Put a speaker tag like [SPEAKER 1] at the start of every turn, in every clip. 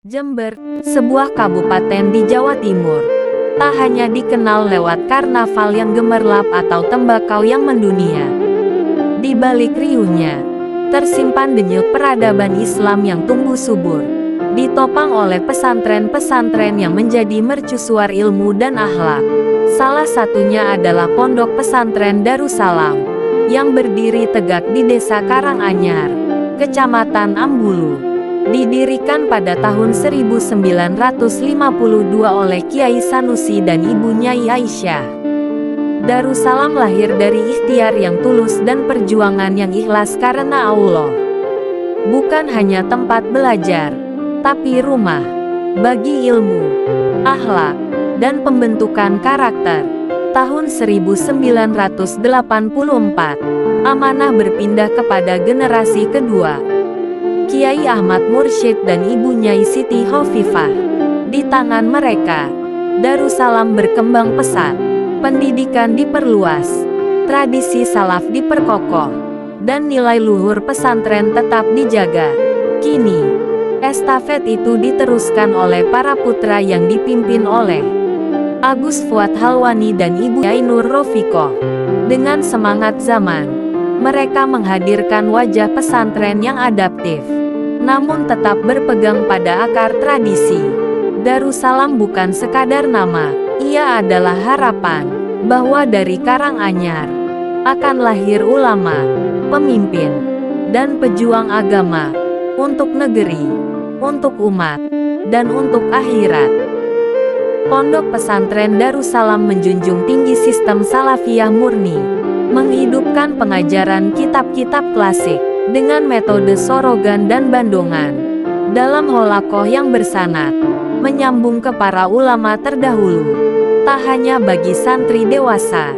[SPEAKER 1] Jember, sebuah kabupaten di Jawa Timur, tak hanya dikenal lewat karnaval yang gemerlap atau tembakau yang mendunia. Di balik riuhnya, tersimpan denyut peradaban Islam yang tumbuh subur, ditopang oleh pesantren-pesantren yang menjadi mercusuar ilmu dan akhlak. Salah satunya adalah Pondok Pesantren Darussalam, yang berdiri tegak di Desa Karanganyar, Kecamatan Ambulu. Didirikan pada tahun 1952 oleh Kiai Sanusi dan Ibu Nyai Aisyah. Darussalam lahir dari ikhtiar yang tulus dan perjuangan yang ikhlas karena Allah. Bukan hanya tempat belajar, tapi rumah bagi ilmu, akhlak, dan pembentukan karakter. Tahun 1984, amanah berpindah kepada generasi kedua, Kiai Ahmad Mursyid dan Ibu Nyai Siti Hovifah. Di tangan mereka, Darussalam berkembang pesat, pendidikan diperluas, tradisi salaf diperkokoh, dan nilai luhur pesantren tetap dijaga. Kini, estafet itu diteruskan oleh para putra yang dipimpin oleh Agus Fuad Halwani dan Ibu Ainur Rofiqoh. Dengan semangat zaman, mereka menghadirkan wajah pesantren yang adaptif, namun tetap berpegang pada akar tradisi. Darussalam bukan sekadar nama, ia adalah harapan bahwa dari Karanganyar akan lahir ulama, pemimpin, dan pejuang agama untuk negeri, untuk umat, dan untuk akhirat. Pondok Pesantren Darussalam menjunjung tinggi sistem salafiyah murni, menghidupkan pengajaran kitab-kitab klasik dengan metode sorogan dan bandongan dalam holakoh yang bersanad, menyambung ke para ulama terdahulu. Tak hanya bagi santri dewasa,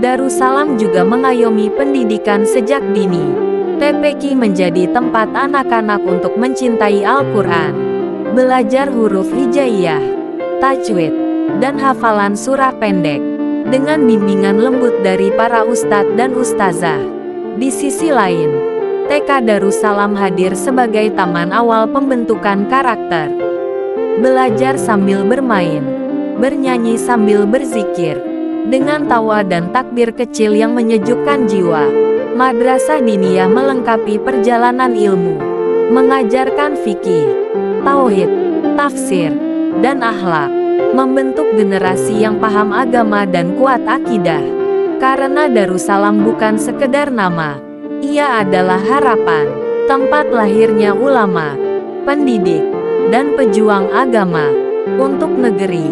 [SPEAKER 1] Darussalam juga mengayomi pendidikan sejak dini. TPQ menjadi tempat anak-anak untuk mencintai Al-Quran, belajar huruf hijaiyah, tajwid, dan hafalan surah pendek dengan bimbingan lembut dari para ustadz dan ustazah. Di sisi lain, TK Darussalam hadir sebagai taman awal pembentukan karakter. Belajar sambil bermain, bernyanyi sambil berzikir, dengan tawa dan takbir kecil yang menyejukkan jiwa. Madrasah diniyah melengkapi perjalanan ilmu, mengajarkan fikih, tauhid, tafsir, dan akhlak, membentuk generasi yang paham agama dan kuat akidah. Karena Darussalam bukan sekedar nama, ia adalah harapan, tempat lahirnya ulama, pendidik, dan pejuang agama, untuk negeri,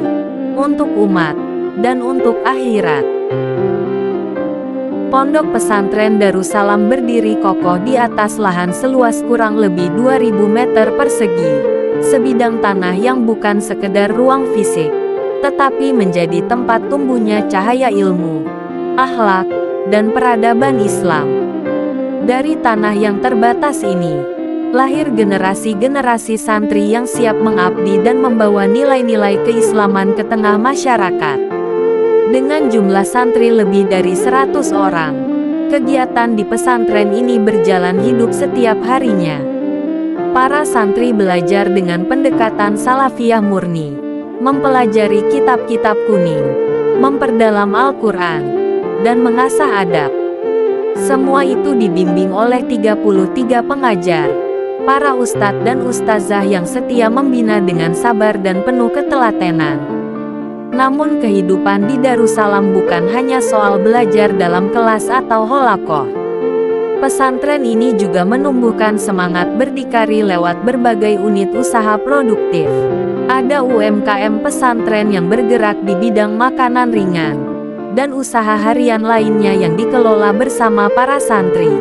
[SPEAKER 1] untuk umat, dan untuk akhirat. Pondok Pesantren Darussalam berdiri kokoh di atas lahan seluas kurang lebih 2000 meter persegi, sebidang tanah yang bukan sekedar ruang fisik, tetapi menjadi tempat tumbuhnya cahaya ilmu, akhlak, dan peradaban Islam. Dari tanah yang terbatas ini, lahir generasi-generasi santri yang siap mengabdi dan membawa nilai-nilai keislaman ke tengah masyarakat. Dengan jumlah santri lebih dari 100 orang, kegiatan di pesantren ini berjalan hidup setiap harinya. Para santri belajar dengan pendekatan salafiyah murni, mempelajari kitab-kitab kuning, memperdalam Al-Quran, dan mengasah adab. Semua itu dibimbing oleh 33 pengajar, para ustadz dan ustazah yang setia membina dengan sabar dan penuh ketelatenan. Namun kehidupan di Darussalam bukan hanya soal belajar dalam kelas atau holakoh. Pesantren ini juga menumbuhkan semangat berdikari lewat berbagai unit usaha produktif. Ada UMKM pesantren yang bergerak di bidang makanan ringan, dan usaha harian lainnya yang dikelola bersama para santri.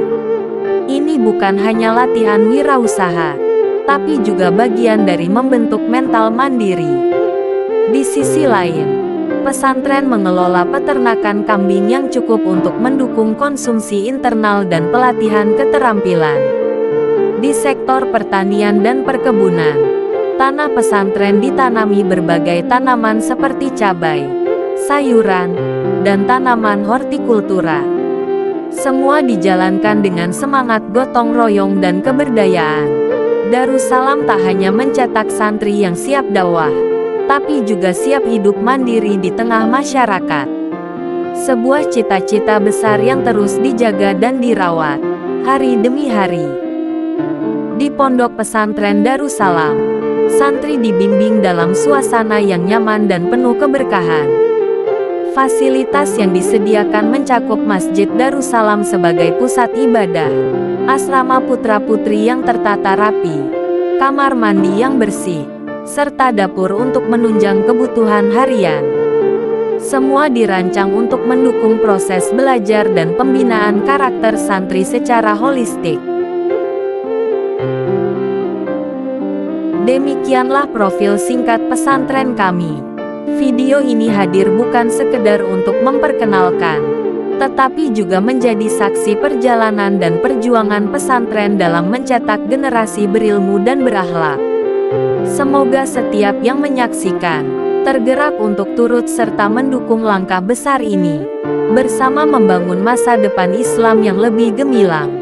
[SPEAKER 1] Ini bukan hanya latihan wirausaha, tapi juga bagian dari membentuk mental mandiri. Di sisi lain, pesantren mengelola peternakan kambing yang cukup untuk mendukung konsumsi internal dan pelatihan keterampilan. Di sektor pertanian dan perkebunan, tanah pesantren ditanami berbagai tanaman seperti cabai, sayuran, dan tanaman hortikultura. Semua dijalankan dengan semangat gotong royong dan keberdayaan. Darussalam tak hanya mencetak santri yang siap dakwah, tapi juga siap hidup mandiri di tengah masyarakat. Sebuah cita-cita besar yang terus dijaga dan dirawat, hari demi hari. Di Pondok Pesantren Darussalam, santri dibimbing dalam suasana yang nyaman dan penuh keberkahan. Fasilitas yang disediakan mencakup Masjid Darussalam sebagai pusat ibadah, asrama putra-putri yang tertata rapi, kamar mandi yang bersih, serta dapur untuk menunjang kebutuhan harian. Semua dirancang untuk mendukung proses belajar dan pembinaan karakter santri secara holistik. Demikianlah profil singkat pesantren kami. Video ini hadir bukan sekedar untuk memperkenalkan, tetapi juga menjadi saksi perjalanan dan perjuangan pesantren dalam mencetak generasi berilmu dan berakhlak. Semoga setiap yang menyaksikan tergerak untuk turut serta mendukung langkah besar ini, bersama membangun masa depan Islam yang lebih gemilang.